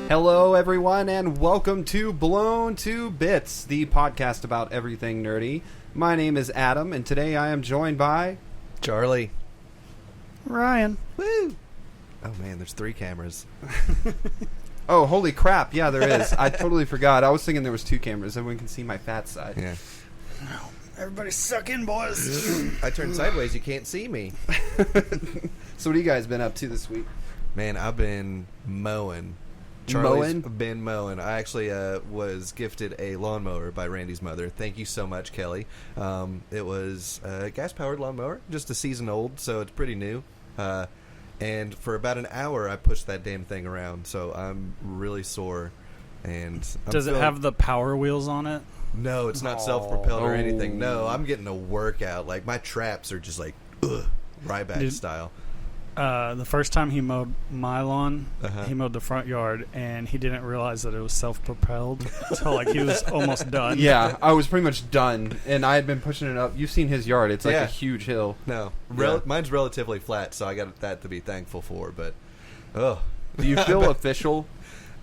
Hello, everyone, and welcome to Blown to Bits, the podcast about everything nerdy. My name is Adam, and today I am joined by... Charlie. Ryan. Woo! Oh, man, there's 3 cameras. Oh, holy crap. Yeah, there is. I totally forgot. I was thinking there was 2 cameras. Everyone can see my fat side. Yeah. Everybody suck in, boys. I turned sideways. You can't see me. So what have you guys been up to this week? Man, I've been mowing. Charlie's been mowing. I actually was gifted a lawnmower by Randy's mother. Thank you so much, Kelly. It was a gas-powered lawnmower, just a season old, so it's pretty new. And for about an hour, I pushed that damn thing around, so I'm really sore. And Does it have the power wheels on it? No, it's not self-propelled or anything. No, I'm getting a workout. Like, my traps are just like, Ryback style. The first time he mowed my lawn, he mowed the front yard, and he didn't realize that it was self-propelled until like he was almost done. Yeah, I was pretty much done, and I had been pushing it up. You've seen his yard. It's like a huge hill. No, mine's relatively flat, so I got that to be thankful for, but, Do you feel official?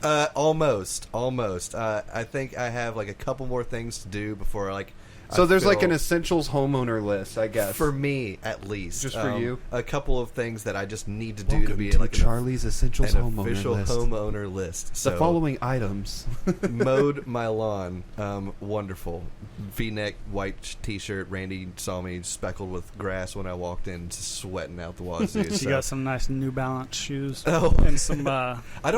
Almost. I think I have like a couple more things to do before So there's like an essentials homeowner list, I guess. For me, at least. Just for you? A couple of things that I just need to do to be like Charlie's essentials an homeowner official list. homeowner list. So The following items. mowed my lawn. Wonderful. V-neck, white t-shirt. Randy saw me speckled with grass when I walked in, just sweating out the wazoo. You got some nice New Balance shoes and and some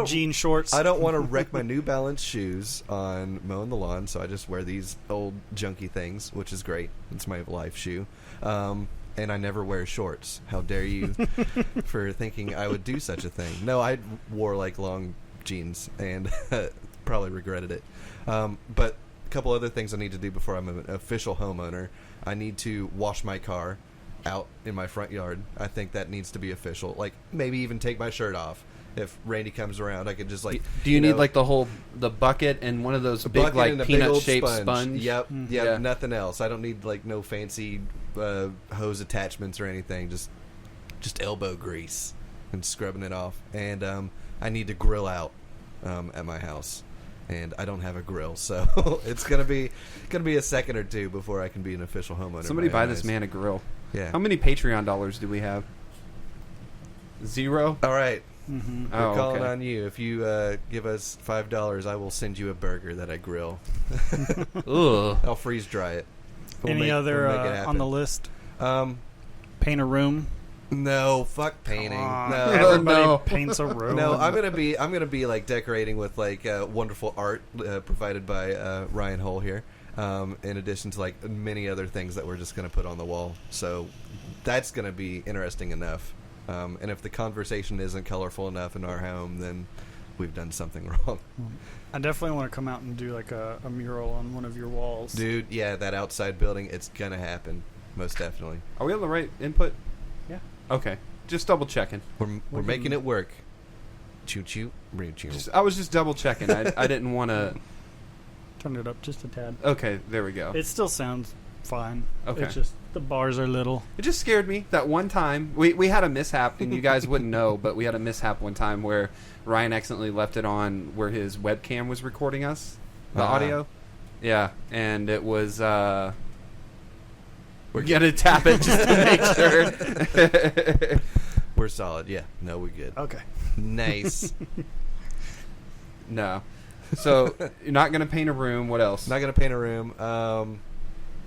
jean shorts. I don't want to wreck my New Balance shoes on mowing the lawn, so I just wear these old junky things, which is great. It's my life shoe. And I never wear shorts. How dare you for thinking I would do such a thing. No, I wore like long jeans and probably regretted it. But a couple other things I need to do before I'm an official homeowner. I need to wash my car out in my front yard. I think that needs to be official. Like, maybe even take my shirt off. If Randy comes around, I could just like... Do you need like the bucket and one of those big like peanut-shaped sponge? Yep, nothing else. I don't need like no fancy hose attachments or anything. Just elbow grease and scrubbing it off. And I need to grill out at my house. And I don't have a grill, so it's gonna be a second or two before I can be an official homeowner. Somebody buy this man a grill. Yeah. How many Patreon dollars do we have? 0? All right. Mm-hmm. We're calling on you. If you give us $5, I will send you a burger that I grill. Ugh. I'll freeze dry it. Any other on the list? Paint a room. No, fuck painting. No, everybody paints a room. No, I'm gonna be like decorating with like wonderful art provided by Ryan Hull here. In addition to like many other things that we're just gonna put on the wall. So that's gonna be interesting enough. And if the conversation isn't colorful enough in our home, then we've done something wrong. I definitely want to come out and do like a mural on one of your walls. Dude, yeah, that outside building, it's going to happen. Most definitely. Are we on the right input? Yeah. Okay. Just double checking. We're making it work. Choo-choo, choo. I was just double checking. I didn't want to... Turn it up just a tad. Okay, there we go. It still sounds fine. Okay. It's just the bars are little. It just scared me that one time. We had a mishap, and you guys wouldn't know, but we had a mishap one time where Ryan accidentally left it on where his webcam was recording us, the audio. Yeah, and it was... We're going to tap it just to make sure. We're solid, yeah. No, we're good. Okay. Nice. No. So, you're not going to paint a room. What else? Not going to paint a room.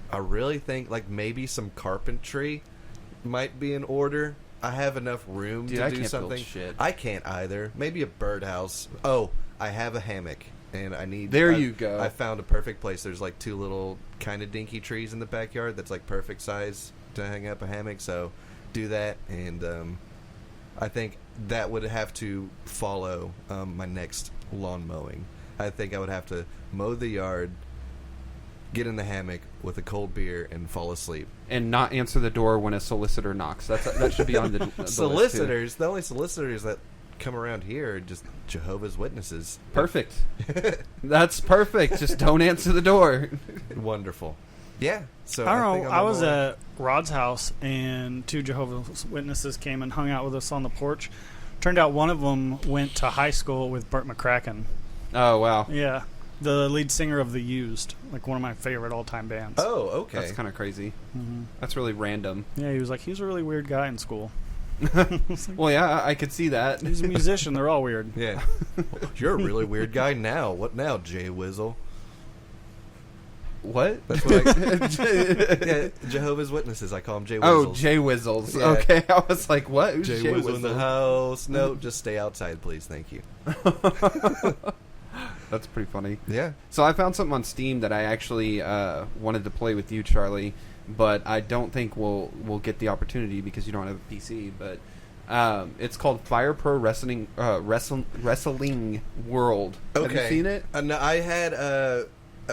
I really think like maybe some carpentry might be in order. I have enough room to do something. Build shit. I can't either. Maybe a birdhouse. Oh, I have a hammock, and I need... you go. I found a perfect place. There's like 2 little kind of dinky trees in the backyard that's like perfect size to hang up a hammock, so do that, and I think that would have to follow my next lawn mowing. I think I would have to mow the yard, get in the hammock with a cold beer, and fall asleep. And not answer the door when a solicitor knocks. That should be on the solicitors. List too. The only solicitors that come around here are just Jehovah's Witnesses. Perfect. That's perfect. Just don't answer the door. Wonderful. Yeah. So I don't know. I was at Rod's house, and 2 Jehovah's Witnesses came and hung out with us on the porch. Turned out one of them went to high school with Burt McCracken. Oh, wow. Yeah. The lead singer of The Used, like one of my favorite all-time bands. Oh, okay. That's kind of crazy. Mm-hmm. That's really random. Yeah, he was like, he's a really weird guy in school. Well, yeah, I could see that. He's a musician. They're all weird. Yeah. You're a really weird guy now. What now, Jay Wizzle? What? That's what yeah, Jehovah's Witnesses. I call them Jay Wizzles. Oh, Jay Wizzles. Yeah. Okay, I was like, what? Who's Jay Wizzle in the house. No, just stay outside, please. Thank you. That's pretty funny. Yeah. So I found something on Steam that I actually wanted to play with you, Charlie, but I don't think we'll get the opportunity because you don't have a PC. But it's called Fire Pro Wrestling World. Okay. Have you seen it? No, I had a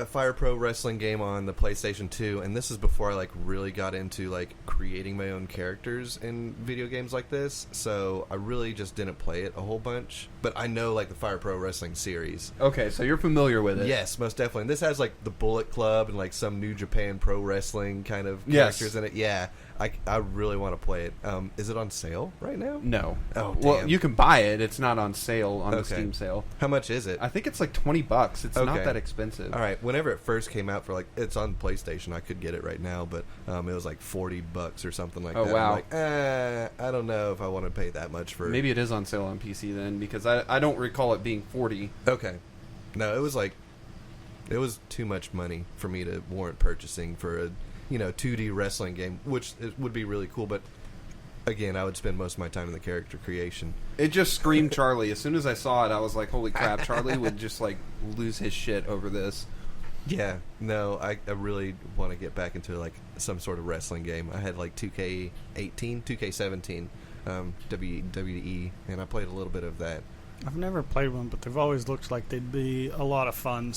Fire Pro Wrestling game on the PlayStation 2, and this is before I really got into creating my own characters in video games like this. So I really just didn't play it a whole bunch, but I know the Fire Pro Wrestling series. Okay, so you're familiar with it. Yes, most definitely. And this has the Bullet Club and some New Japan Pro Wrestling kind of characters in it. Yeah, I really want to play it. Is it on sale right now? No. Oh, damn. Well, you can buy it. It's not on sale on the Steam sale. How much is it? I think it's $20. It's not that expensive. All right. Whenever it first came out it's on PlayStation. I could get it right now, but it was $40 or something like that. Oh, wow. I'm I don't know if I want to pay that much for. Maybe it is on sale on PC then, because I don't recall it being $40. Okay. No, it was it was too much money for me to warrant purchasing for a 2D wrestling game, which it would be really cool, but again, I would spend most of my time in the character creation. It just screamed Charlie. As soon as I saw it, I was like, holy crap, Charlie would just lose his shit over this. Yeah, no, I really want to get back into some sort of wrestling game. I had 2K18, 2K17, WWE, and I played a little bit of that. I've never played one, but they've always looked like they'd be a lot of fun.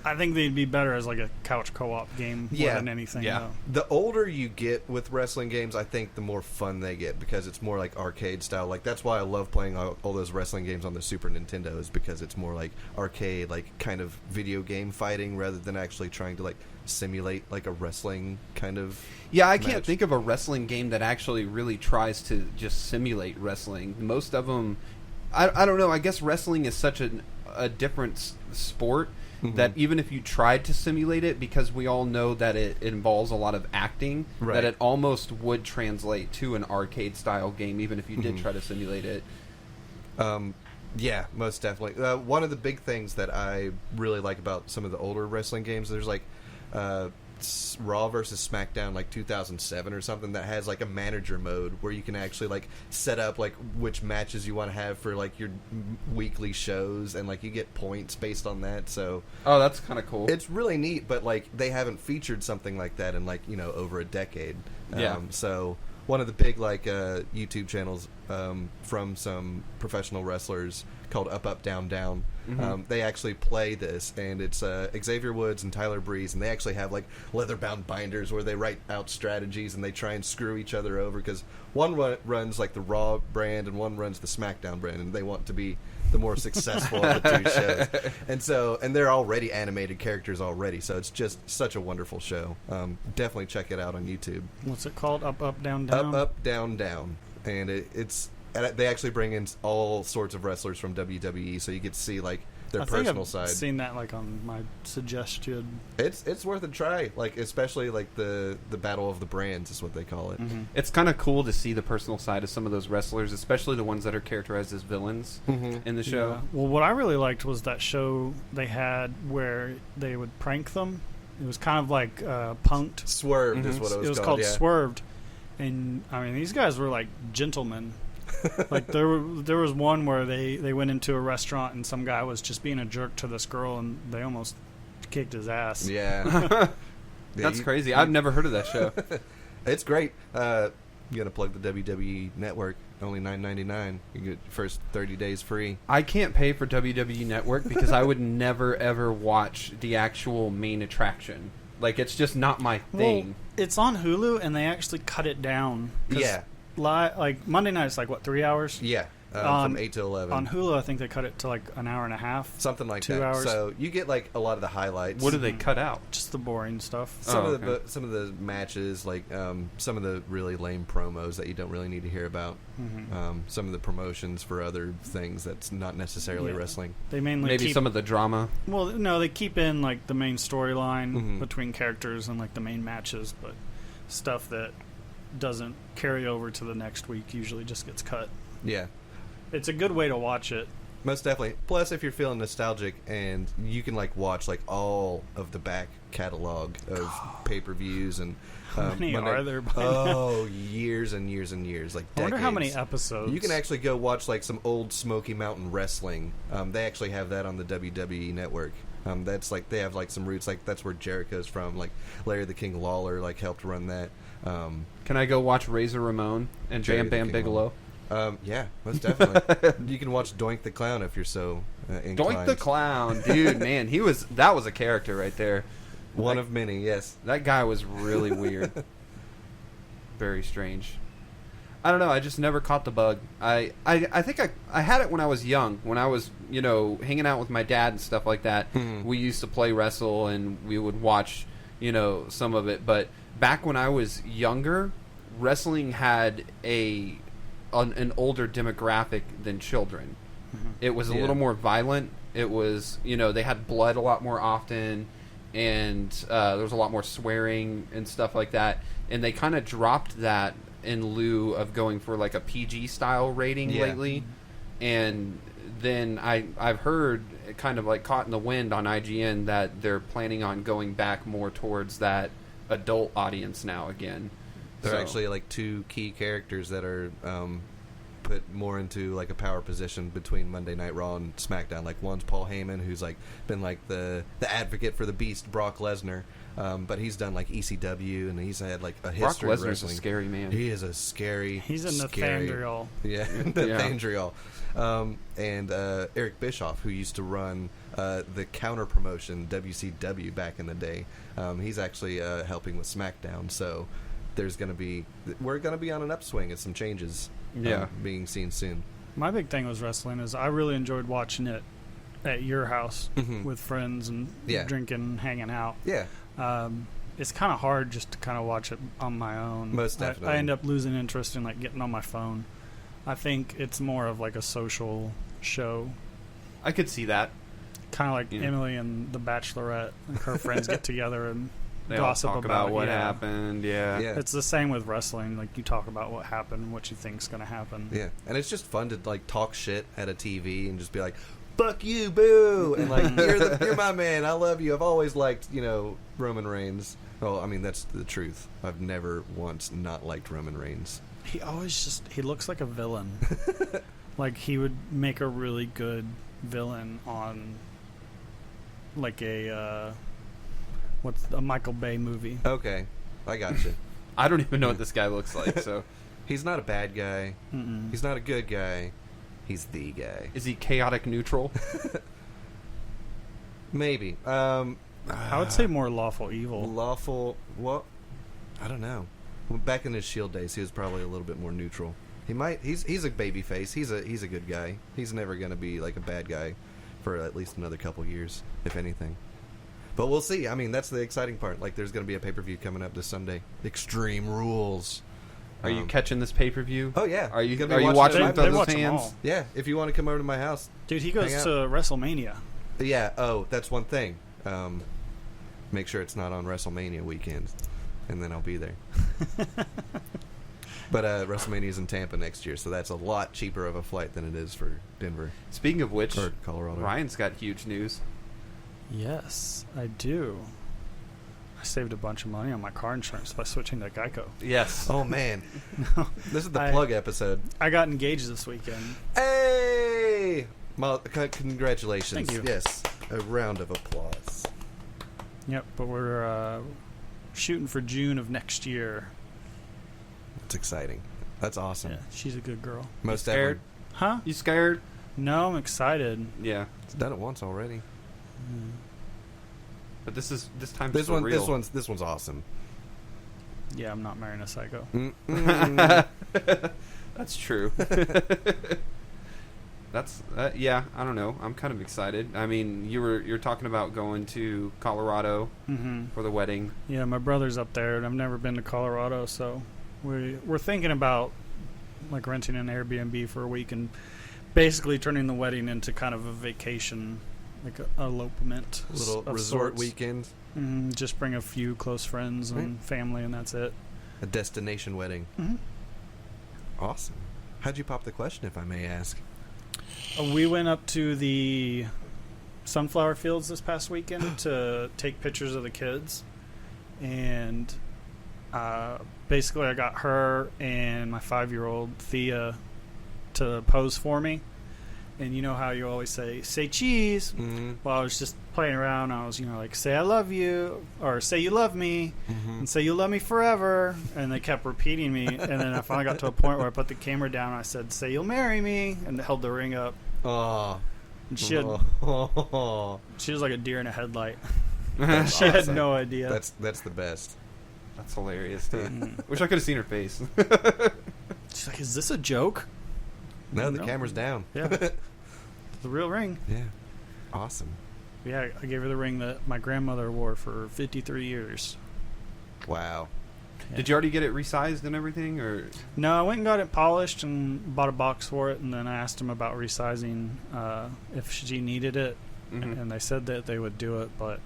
I think they'd be better as a couch co-op game more than anything. Yeah. The older you get with wrestling games, I think the more fun they get because it's more arcade style. That's why I love playing all those wrestling games on the Super Nintendo, is because it's more arcade, kind of video game fighting rather than actually trying to simulate a wrestling kind of. Yeah, I can't think of a wrestling game that actually really tries to just simulate wrestling. Most of them. I don't know. I guess wrestling is such a different sport that even if you tried to simulate it, because we all know that it involves a lot of acting, that it almost would translate to an arcade-style game, even if you did try to simulate it. Yeah, most definitely. One of the big things that I really like about some of the older wrestling games, there's Raw versus SmackDown 2007 or something that has a manager mode where you can actually set up which matches you want to have for your weekly shows, and you get points based on that. So that's kind of cool. It's really neat, but they haven't featured something like that in over a decade. So one of the big YouTube channels from some professional wrestlers called Up Up Down Down. They actually play this, and it's Xavier Woods and Tyler Breeze, and they actually have leather-bound binders where they write out strategies and they try and screw each other over, because one runs the Raw brand and one runs the SmackDown brand, and they want to be the more successful of the two shows. And they're already animated characters already, so it's just such a wonderful show. Definitely check it out on YouTube. What's it called? Up Up Down Down? Up Up Down Down. And they actually bring in all sorts of wrestlers from WWE, so you get to see their personal side. I've seen that on my suggestion. It's worth a try, especially the Battle of the Brands is what they call it. It's kind of cool to see the personal side of some of those wrestlers, especially the ones that are characterized as villains in the show. Yeah. Well, what I really liked was that show they had where they would prank them. It was kind of Punk'd. Swerved is what it was called. It was called Swerved. And I mean, these guys were gentlemen. There was one where they went into a restaurant and some guy was just being a jerk to this girl, and they almost kicked his ass. Yeah. That's crazy. I've never heard of that show. It's great. You gotta plug the WWE Network. Only $9.99. You get first 30 days free. I can't pay for WWE Network because I would never ever watch the actual main attraction. It's just not my thing. Well, it's on Hulu, and they actually cut it down. Yeah. Monday night is 3 hours? Yeah. from 8 to 11. On Hulu, I think they cut it to like an hour and a half. Something like 2 that. hours. So you get like a lot of the highlights. What do they cut out? Just the boring stuff. Some Oh, of the some of the matches, like some of the really lame promos that you don't really need to hear about. Some of the promotions for other things that's not necessarily Yeah. wrestling. They mainly Maybe keep, some of the drama. Well, no, they keep in like the main storyline Mhm. between characters and like the main matches, but stuff that doesn't carry over to the next week usually just gets cut. Yeah. It's a good way to watch it. Most definitely. Plus, if you're feeling nostalgic, and you can like watch like all of the back catalog of pay-per-views and How many are there by now? oh, years and years and years, like I wonder how many decades. episodes. You can actually go watch like some old Smoky Mountain Wrestling. They actually have that on the WWE network. That's like they have like some roots. Like that's where Jericho's from. Like Larry the King Lawler like helped run that. Can I go watch Razor Ramon and Jerry Bam the Bam King Bigelow? Yeah, most definitely. You can watch Doink the Clown if you're so inclined. Doink the Clown, dude, man, that was a character right there. One of many, yes. That guy was really weird. Very strange. I don't know. I just never caught the bug. I think I had it when I was young. When I was, hanging out with my dad and stuff like that. Mhm. We used to play wrestle and we would watch, some of it. But back when I was younger, wrestling had an older demographic than children. It was a Yeah. little more violent. It was, they had blood a lot more often, and there was a lot more swearing and stuff like that. And they kind of dropped that in lieu of going for like a PG style rating Yeah. lately. And then I've heard, kind of like caught in the wind on IGN, that they're planning on going back more towards that adult audience now again. There are So- actually like two key characters that are put more into like a power position between Monday Night Raw and SmackDown. Like one's Paul Heyman, who's like been like the advocate for the Beast, Brock Lesnar, but he's done like ECW and he's had like a Brock history of Lesnar's a wrestling. scary man. He is a scary. He's a scary, Nathaniel. Yeah, Nathaniel. And Eric Bischoff, who used to run the counter promotion WCW back in the day. He's actually helping with SmackDown, so we're going to be on an upswing. It's some changes being seen soon. My big thing was wrestling. Is I really enjoyed watching it at your house Mhm. with friends and Yeah. drinking, hanging out. Yeah. It's kind of hard just to kind of watch it on my own. Most definitely. I end up losing interest in like getting on my phone. I think it's more of like a social show, I could see that. kind of like Yeah. Emily and The Bachelorette. Like her friends get together and They all gossip talk about what yeah. happened. Yeah. Yeah. It's the same with wrestling. Like you talk about what happened, what you think's going to happen. Yeah, and it's just fun to like talk shit at a TV and just be like, "Fuck you, boo!" and like, "You're my man. I love you. I've always liked Roman Reigns." Well, I mean that's the truth. I've never once not liked Roman Reigns. He always he looks like a villain. Like he would make a really good villain on like a what's a Michael Bay movie. Okay, I got you. I don't even know what this guy looks like. So, He's not a bad guy. Mm-mm. He's not a good guy. He's the guy. is he chaotic neutral? Maybe. I would say more lawful evil. Lawful. What? I don't know. Well, back in his Shield days, he was probably a little bit more neutral. He might. He's a baby face. He's a good guy. He's never going to be like a bad guy for at least another couple years, if anything. But we'll see. I mean, that's the exciting part. Like, there's going to be a pay-per-view coming up this Sunday. Extreme Rules. Are you catching this pay-per-view? Oh yeah. Are you Gonna be watching it with They those watch 'em hands? all. Yeah. If you want to come over to my house. Dude, he goes Hang to WrestleMania. Yeah. Oh, that's one thing. Make sure it's not on WrestleMania weekend, and then I'll be there. But WrestleMania's in Tampa next year, so that's a lot cheaper of a flight than it is for Denver Speaking of which, or Colorado. Ryan's got huge news. Yes, I do. I saved a bunch of money on my car insurance by switching to Geico. Yes. Oh man, this is the I- plug episode. I got engaged this weekend. Hey, congratulations! Thank you. Yes, a round of applause. Yep, but we're shooting for June of next year. It's exciting. That's awesome. Yeah, she's a good girl. Most scared? definitely. Huh? You scared? No, I'm excited. Yeah. It's done it once already. But this time This for one, real. this one's awesome. Yeah, I'm not marrying a psycho. Mm-mm. That's true. That's yeah. I don't know. I'm kind of excited. I mean, you're talking about going to Colorado for the wedding. Yeah, my brother's up there, and I've never been to Colorado, so we're thinking about like renting an Airbnb for a week and basically turning the wedding into kind of a vacation, like a elopement, A little of resort sorts. weekend. Just bring a few close friends and family, and that's it. A destination wedding. Awesome. How'd you pop the question, if I may ask? We went up to the sunflower fields this past weekend to take pictures of the kids, and basically I got her and my 5-year-old Thea to pose for me. And you know how you always say cheese? Well, I was just playing around. I was, like, say I love you, or say you love me, and say you'll love me forever. And they kept repeating me. And then I finally got to a point where I put the camera down and I said, say you'll marry me, and held the ring up. Oh. And she was like a deer in a headlight. That's She had awesome. no idea. That's the best. That's hilarious, dude. Wish I could have seen her face. She's like, is this a joke? No, the camera's down. Yeah. The real ring. Yeah. Awesome. Yeah, I gave her the ring that my grandmother wore for 53 years. Wow. Yeah. Did you already get it resized and everything, or? No, I went and got it polished and bought a box for it, and then I asked them about resizing if she needed it, and they said that they would do it, but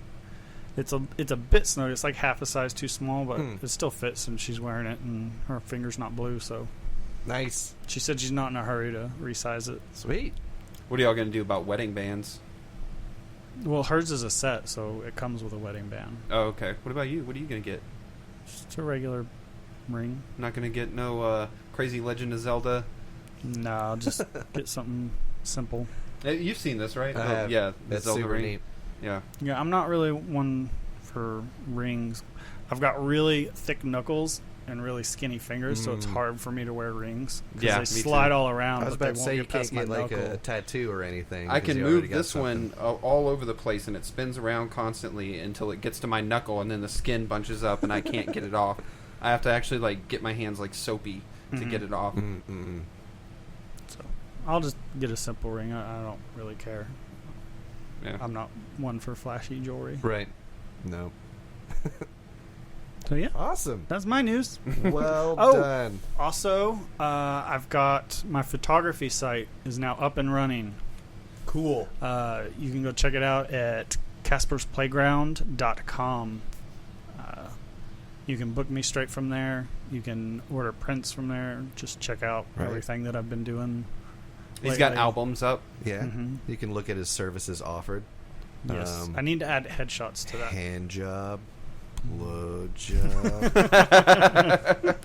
it's a bit snug. It's like half a size too small, but it still fits, and she's wearing it, and her finger's not blue, so. Nice. She said she's not in a hurry to resize it. Sweet. What are y'all gonna do about wedding bands? Well, hers is a set, so it comes with a wedding band. Oh, okay. What about you? What are you gonna get? Just a regular ring. Not gonna get no crazy Legend of Zelda. No, I'll just get something simple. You've seen this, right? I have. Yeah, the That's Zelda super ring. neat. Yeah. Yeah, I'm not really one for rings. I've got really thick knuckles and really skinny fingers, so it's hard for me to wear rings. Yeah, they me slide too. all around. I was but about they to won't say you get can't past my get like knuckle. a tattoo or anything. I 'cause can you already move got this something. one all over the place, and it spins around constantly until it gets to my knuckle, and then the skin bunches up, and I can't get it off. I have to actually like get my hands like soapy to get it off. So I'll just get a simple ring. I don't really care. Yeah. I'm not one for flashy jewelry. Right. No. So yeah, Awesome. that's my news. Well Oh. done. Also, I've got my photography site is now up and running. Cool. You can go check it out at caspersplayground.com. You can book me straight from there. You can order prints from there. Just check out Right. everything that I've been doing. He's got lately. albums up. Yeah. Mhm. You can look at his services offered. Yes, I need to add headshots to that. Hand job, blow job.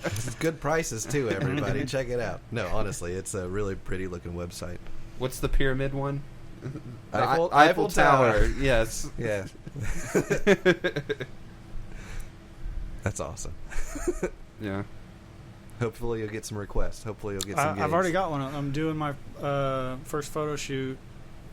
This is good prices too, everybody. Check it out. No, honestly, it's a really pretty looking website. What's the pyramid one? Eiffel Tower. Yes. Yeah. That's awesome. Yeah. Hopefully you'll get some requests. Hopefully you'll get some gigs. I've already got one. I'm doing my first photo shoot.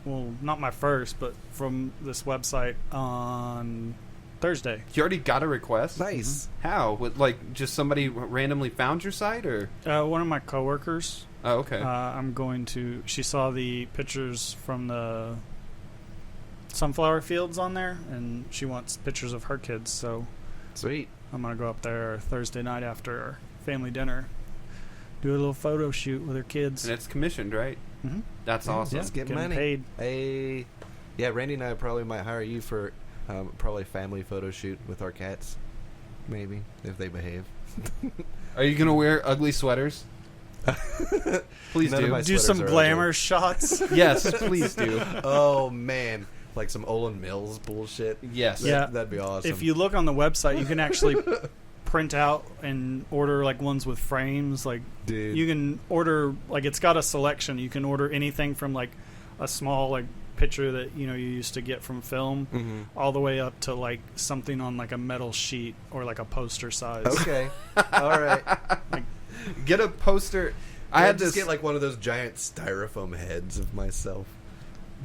Well, not my first, but from this website on Thursday. You already got a request? Nice. How? With, like, just somebody randomly found your site, or? One of my coworkers. Oh, okay. I'm going to. She saw the pictures from the sunflower fields on there, and she wants pictures of her kids. So Sweet. I'm gonna go up there Thursday night after our family dinner, do a little photo shoot with her kids. And it's commissioned, right? Mm-hmm. That's awesome. Let's get Getting money. paid. Hey. Yeah, Randy and I probably might hire you for probably a family photo shoot with our cats. Maybe, if they behave. Are you going to wear ugly sweaters? Please None of do. my Do sweaters some are glamour ugly. shots. Yes, please do. Oh, man. Like some Olin Mills bullshit. Yes. Yeah. That'd be awesome. If you look on the website, you can actually print out and order like ones with frames. Like Dude. you can order like it's got a selection. You can order anything from like a small like picture that you used to get from film, all the way up to like something on like a metal sheet or like a poster size. Okay. All right. Get a poster. I I had just this get like one of those giant styrofoam heads of myself.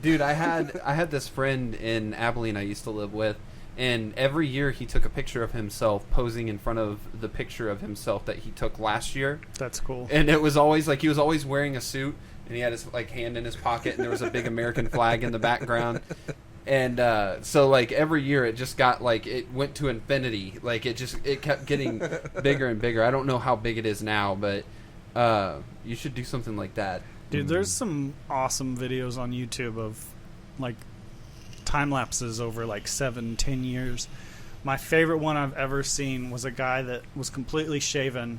dude. I had this friend in Abilene I used to live with, and every year he took a picture of himself posing in front of the picture of himself that he took last year. That's cool. And it was always like he was always wearing a suit, and he had his like hand in his pocket, and there was a big American flag in the background. And so like every year it just got like it went to infinity. Like it kept getting bigger and bigger. I don't know how big it is now, but you should do something like that. Dude, there's some awesome videos on YouTube of like time lapses over like 7-10 years. My favorite one I've ever seen was a guy that was completely shaven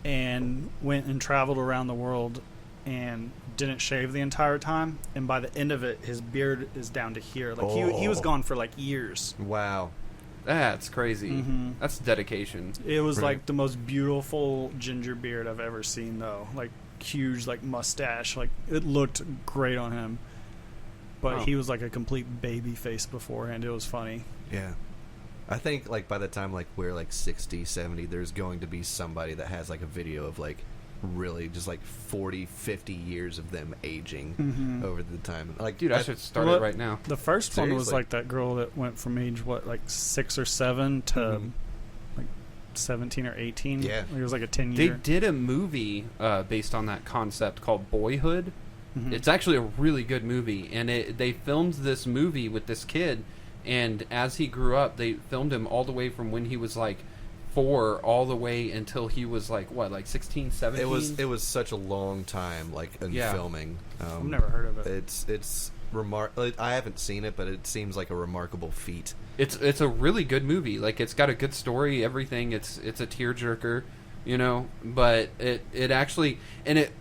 and went and traveled around the world and didn't shave the entire time, and by the end of it his beard is down to here. Like he was gone for like years. Wow. That's crazy. Mm-hmm. That's dedication. It was Right. like the most beautiful ginger beard I've ever seen, though. Like huge, like mustache. Like it looked great on him, but Wow. he was like a complete baby face beforehand. It was funny. Yeah. I think like by the time like we're like 60, 70, there's going to be somebody that has like a video of like really just like 40, 50 years of them aging over the time. Like, Dude, I should start Well, it right now. The first one was Seriously. like that girl that went from age like 6 or 7 to like 17 or 18. Yeah. Like, it was like a 10 They year. did a movie based on that concept called Boyhood. Mhm. It's actually a really good movie, and they filmed this movie with this kid, and as he grew up, they filmed him all the way from when he was like 4 all the way until he was like what, like 16, 17? it was such a long time like in Yeah. filming. I've never heard of it. It's I haven't seen it, but it seems like a remarkable feat. It's a really good movie. Like it's got a good story, everything. It's a tearjerker, you know. But it actually, and it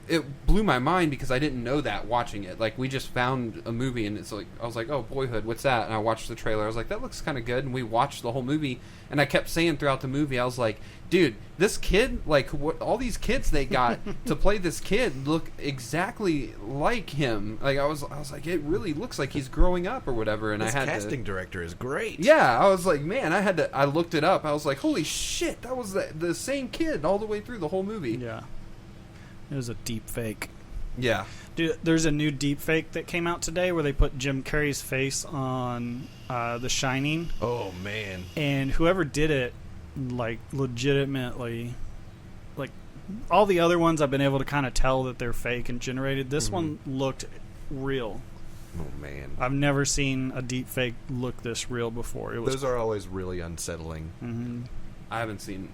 blew my mind because I didn't know that watching it. Like we just found a movie and it's like I was like, oh, Boyhood, what's that? And I watched the trailer. I was like, that looks kind of good. And we watched the whole movie. And I kept saying throughout the movie, I was like, dude, this kid, like what, all these kids they got to play this kid look exactly like him. Like I was like, it really looks like he's growing up or whatever. And This I had casting to. director is great. Yeah, I was like, man, I looked it up. I was like, holy shit, that was the same kid all the way through the whole movie. Yeah. It was a deep fake. Yeah. Dude, there's a new deep fake that came out today where they put Jim Carrey's face on The Shining, Oh man. and whoever did it, like, legitimately, like, all the other ones I've been able to kind of tell that they're fake and generated. This one looked real. Oh man. I've never seen a deep fake look this real before. It was Those are always really unsettling. Mhm. I haven't seen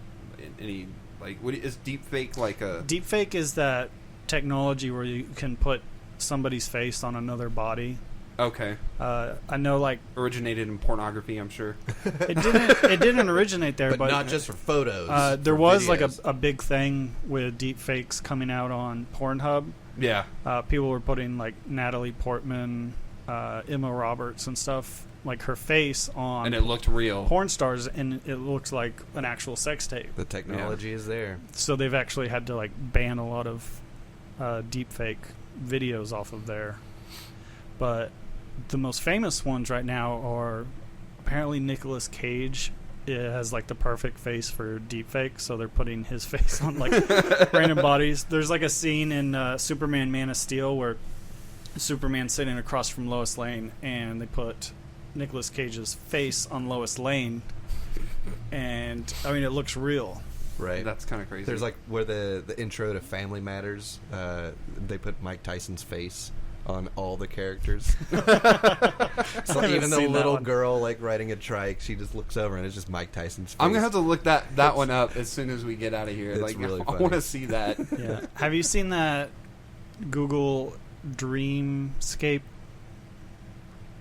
any, like, what is deepfake like a... Deep fake is that technology where you can put somebody's face on another body. Okay. I know, like, Originated in pornography, I'm sure. it didn't originate there, But not just for photos. there for was like videos. a big thing with deep fakes coming out on Pornhub. Yeah. People were putting like Natalie Portman, Emma Roberts, and stuff, like her face on And it looked real. porn stars, and it looks like an actual sex tape. The technology is there. So they've actually had to like ban a lot of deep fake videos off of there. But the most famous ones right now are apparently Nicolas Cage. It has like the perfect face for deepfake, so they're putting his face on like random bodies. There's like a scene in Superman Man of Steel where Superman's sitting across from Lois Lane, and they put Nicolas Cage's face on Lois Lane, and I mean it looks real. Right. That's kind of crazy. There's like where the intro to Family Matters, they put Mike Tyson's face on all the characters. So haven't even the seen that little one. girl like riding a trike, she just looks over and it's just Mike Tyson's face. I'm gonna have to look that one up as soon as we get out of here. It's Like, really I funny. want to see that. Yeah. Have you seen that Google Dreamscape?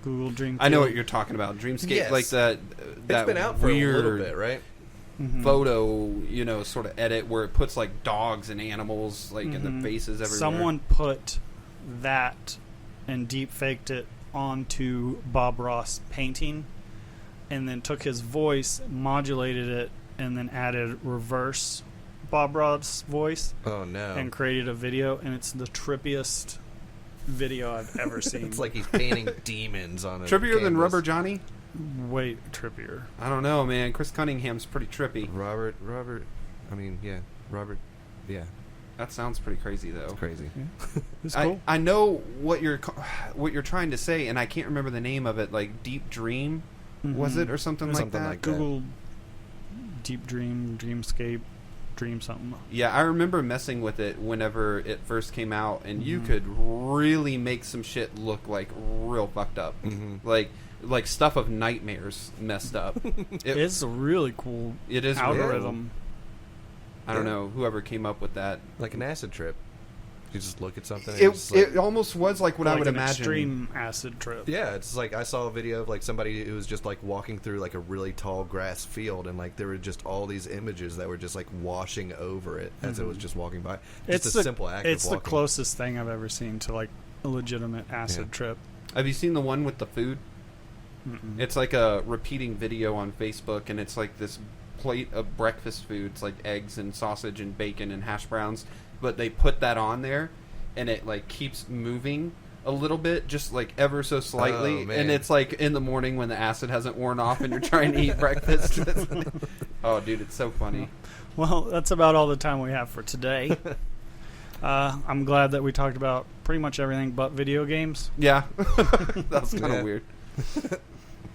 Google Dream. I know what you're talking about. Dreamscape, Yes. like that. That It's been out for weird a little bit, right? Mhm. photo, you know, sort of edit where it puts like dogs and animals like in Mhm. the faces everywhere. Someone put that and deep faked it onto Bob Ross painting, and then took his voice, modulated it, and then added reverse Bob Ross voice, Oh no. and created a video. And it's the trippiest video I've ever seen. It's like he's painting demons on a trippier than canvas. Rubber Johnny. way trippier. I don't know, man. Chris Cunningham's pretty trippy. Robert, yeah, That sounds pretty crazy though. it's crazy. It's cool. I know what you're trying to say, and I can't remember the name of it. Like Deep Dream, was Mhm. it or something like Something that? like that. Google Deep Dream, Dreamscape. dream something. Yeah, I remember messing with it whenever it first came out, and you could really make some shit look like real fucked up. Like stuff of nightmares messed up. It's a really cool It is algorithm. I don't know whoever came up with that. Like an acid trip. You just look at something. And It almost was like what I would an imagine. Extreme acid trip. yeah, it's like I saw a video of like somebody who was just like walking through like a really tall grass field, and like there were just all these images that were just like washing over it as it was just walking by. Just It's a simple act It's of the walking. closest thing I've ever seen to like a legitimate acid Yeah. trip. Have you seen the one with the food? It's like a repeating video on Facebook, and it's like this plate of breakfast foods, like eggs and sausage and bacon and hash browns, but they put that on there, and it like keeps moving a little bit, just like ever so slightly, Oh, man. and it's like in the morning when the acid hasn't worn off and you're trying to eat breakfast. Oh, dude, it's so funny. Well, that's about all the time we have for today. I'm glad that we talked about pretty much everything but video games. Yeah, that's kind of Yeah. weird.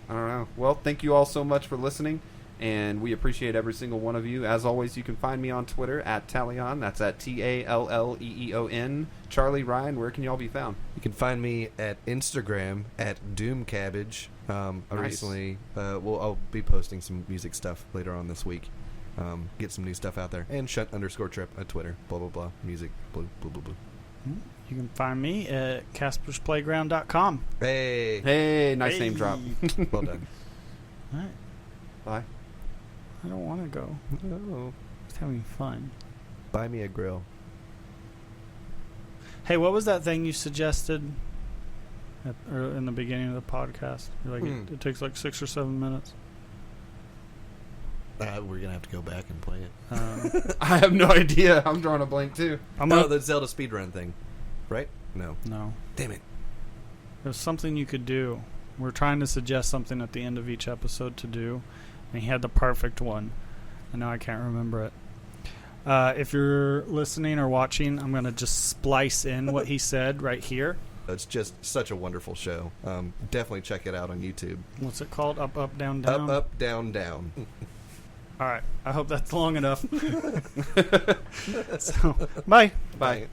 I don't know. Well, thank you all so much for listening, and we appreciate every single one of you. As always, you can find me on Twitter at Talleon. That's at TALLEEON. Charlie, Ryan, where can y'all be found? You can find me at Instagram at Doomcabbage. I recently, I'll be posting some music stuff later on this week. Get some new stuff out there. And Shunt_trip at Twitter. Blah, blah, blah. Music. Blah, blah, blah, blah. You can find me at CaspersPlayground.com. Hey. Hey, nice name drop. Well done. All right. Bye. I don't want to go. Oh. Just having fun. Buy me a grill. Hey, what was that thing you suggested in the beginning of the podcast? You're like, it takes like 6 or 7 minutes. We're going to have to go back and play it. I have no idea. I'm drawing a blank, too. The Zelda speedrun thing. Right? No. No. Damn it. There's something you could do. We're trying to suggest something at the end of each episode to do, and he had the perfect one, and now I can't remember it. If you're listening or watching, I'm going to just splice in what he said right here. It's just such a wonderful show. Definitely check it out on YouTube. What's it called? Up, up, down, down? Up, up, down, down. All right. I hope that's long enough. So, bye. Bye.